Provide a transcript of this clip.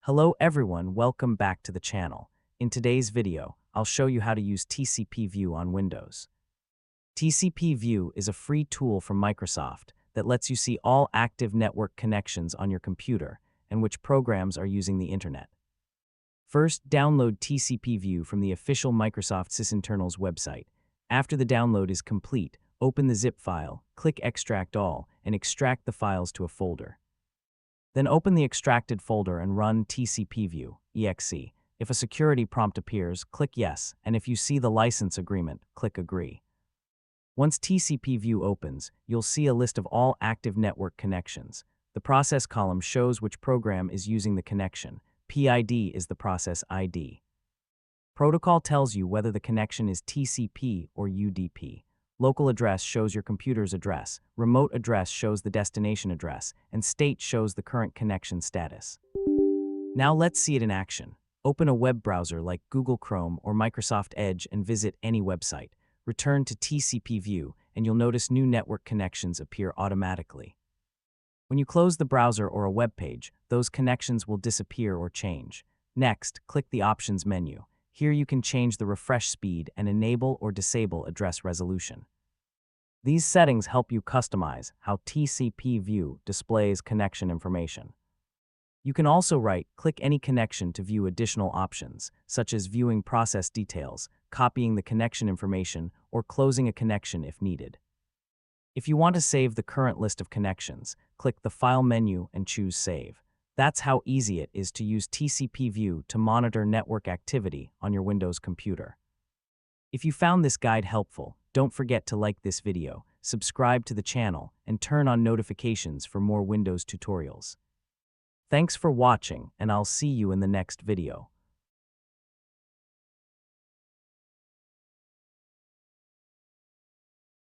Hello everyone, welcome back to the channel. In today's video, I'll show you how to use TCPView on Windows. TCPView is a free tool from Microsoft that lets you see all active network connections on your computer and which programs are using the internet. First, download TCPView from the official Microsoft Sysinternals website. After the download is complete, open the zip file, click Extract All, and extract the files to a folder. Then open the extracted folder and run TCPView, exe. If a security prompt appears, click Yes, and if you see the license agreement, click Agree. Once TCPView opens, you'll see a list of all active network connections. The process column shows which program is using the connection. PID is the process ID. Protocol tells you whether the connection is TCP or UDP. Local address shows your computer's address, remote address shows the destination address, and state shows the current connection status. Now let's see it in action. Open a web browser like Google Chrome or Microsoft Edge and visit any website. Return to TCPView and you'll notice new network connections appear automatically. When you close the browser or a web page, those connections will disappear or change. Next, click the Options menu. Here you can change the refresh speed and enable or disable address resolution. These settings help you customize how TCPView displays connection information. You can also right-click any connection to view additional options, such as viewing process details, copying the connection information, or closing a connection if needed. If you want to save the current list of connections, click the File menu and choose Save. That's how easy it is to use TCPView to monitor network activity on your Windows computer. If you found this guide helpful, don't forget to like this video, subscribe to the channel, and turn on notifications for more Windows tutorials. Thanks for watching, and I'll see you in the next video.